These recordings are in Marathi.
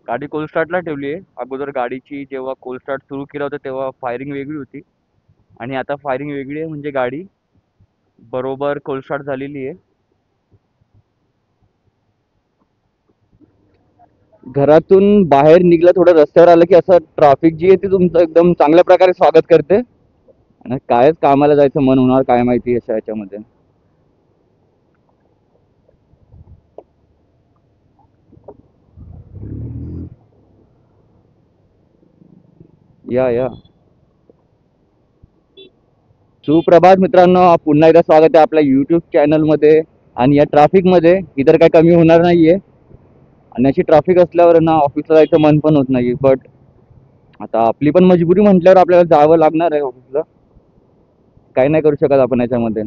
गाडी कोल्ड स्टार्टला ठेवली आहे. अगोदर गाडीची जेव्हा कोल्ड स्टार्ट सुरू केला होता तेव्हा फायरिंग वेगळी होती आणि आता फायरिंग वेगळी आहे, म्हणजे गाडी बरोबर कोल्ड स्टार्ट झालेली आहे. घरातून बाहेर निघलं, थोडं रस्त्यावर आलं की असं ट्रॅफिक जी आहे ती तुमचं एकदम चांगल्या प्रकारे स्वागत करते. आणि कायच कामाला जायचं मन होणार काय माहिती अशा ह्याच्यामध्ये. या या सुप्रभात मित्रांनो, पुन्हा एकदा स्वागत आहे आपल्या यूट्यूब चॅनलमध्ये. आणि या ट्रॅफिकमध्ये इतर काही कमी होणार नाहीये. आणि अशी ट्रॅफिक असल्यावर ना ऑफिसला जायचं मन पण होत नाही. बट आता आपली पण मजबुरी म्हटल्यावर आपल्याला जावं लागणार आहे ऑफिसला. काही नाही करू शकत आपण याच्यामध्ये.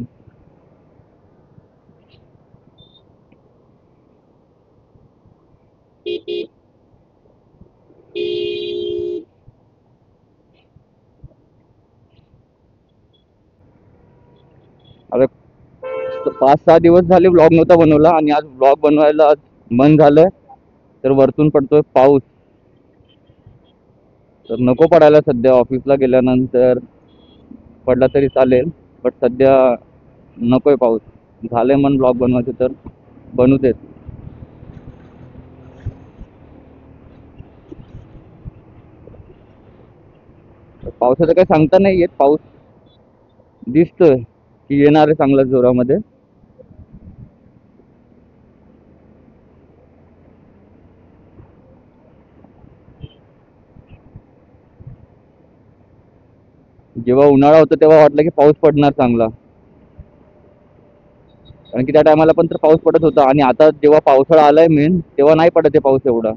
आता 5-6 दिवस झाले ब्लॉग नव्हता बनवला आणि आज ब्लॉग बनवायला मन झालंय. तर वरतून पडतोय पाऊस. तर नको पडायला सध्या. ऑफिसला गेल्यानंतर पडला तरी चालेल, बट सध्या नकोय पाऊस. झालंय मन ब्लॉग बनवायचं तर बनू देत. पावसाचं काही सांगता नाही येत. पाऊस दिसतोय की येणार आहे चांगल्या जोरामध्ये. जेव्हा उन्हाळा होता तेव्हा वाटलं की पाऊस पडणार चांगला, कारण की त्या टायमाला पण तर पाऊस पडत होता. आणि आता जेव्हा पावसाळा आलाय मेन, तेव्हा नाही पडत आहे पाऊस एवढा.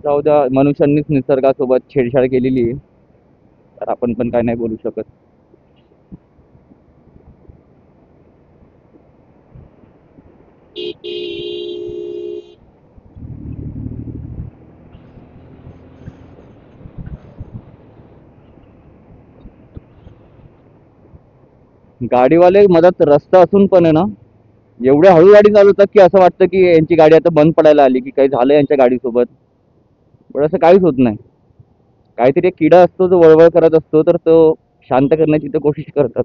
जाऊ द्या, मनुष्यांनीच निसर्गासोबत छेडछाड केलेली आहे, तर आपण पण काय नाही बोलू शकत. गाडीवाले मधात रस्ता असून पण आहे ना, एवढ्या हळू गाडी चालवतात की असं वाटतं की यांची गाडी आता बंद पडायला आली, की काही झालं यांच्या गाडीसोबत. पण असं काहीच होत नाही. काहीतरी एक किडा असतो जो वळवळ करत असतो, तर तो शांत करण्याची ते कोशिश करतात.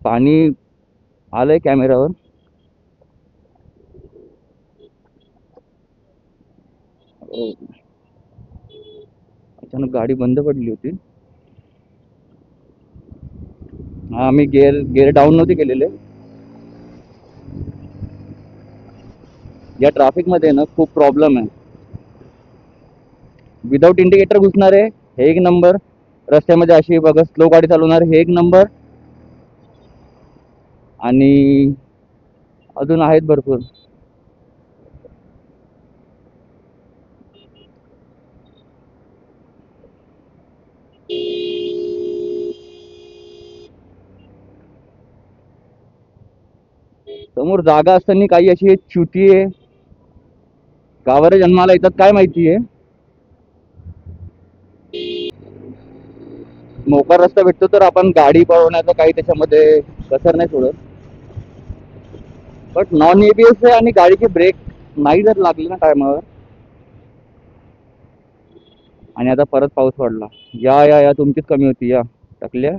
पाणी आलंय कॅमेऱ्यावर. अचानक गाडी बंद पडली होती. हा, मी गेअर गेअर डाऊन नव्हते केलेले. या ट्रॅफिक मध्ये ना खूप प्रॉब्लेम आहे. विदाऊट इंडिकेटर घुसणारे हे एक नंबर. रस्त्यामध्ये अशी बघा स्लो गाडी चालवणार हे एक नंबर. आणि अजून आहेत भरपूर. समोर जागा असताना काही अशी च्युती आहे. गावाला जन्माला येतात काय माहितीये. मोकळा रस्ता भेटतो तर आपण गाडी पळवण्याचं काही त्याच्यामध्ये कसर नाही सोडत. बट नॉन एबीएस आहे आणि गाडीचे ब्रेक नाही जर लागले ना टायमावर. आणि आता परत पाऊस पडला. या या या तुमचीच कमी होती या टाकल्या.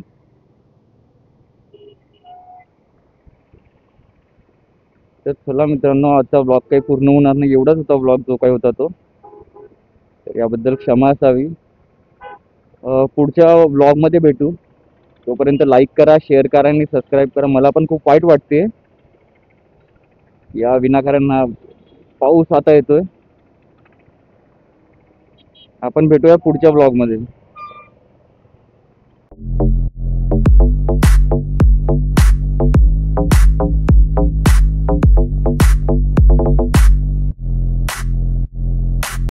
तर चला मित्रांनो, आजचा ब्लॉग काही पूर्ण होणार नाही. एवढाच होता ब्लॉग जो काही होता तो. तर याबद्दल क्षमा असावी. पुढच्या ब्लॉगमध्ये भेटू. तोपर्यंत लाईक करा, शेअर करा आणि सबस्क्राईब करा. मला पण खूप वाईट वाटते या विनाकारण पाऊस आता येतोय. आपण भेटूया पुढच्या ब्लॉगमध्ये.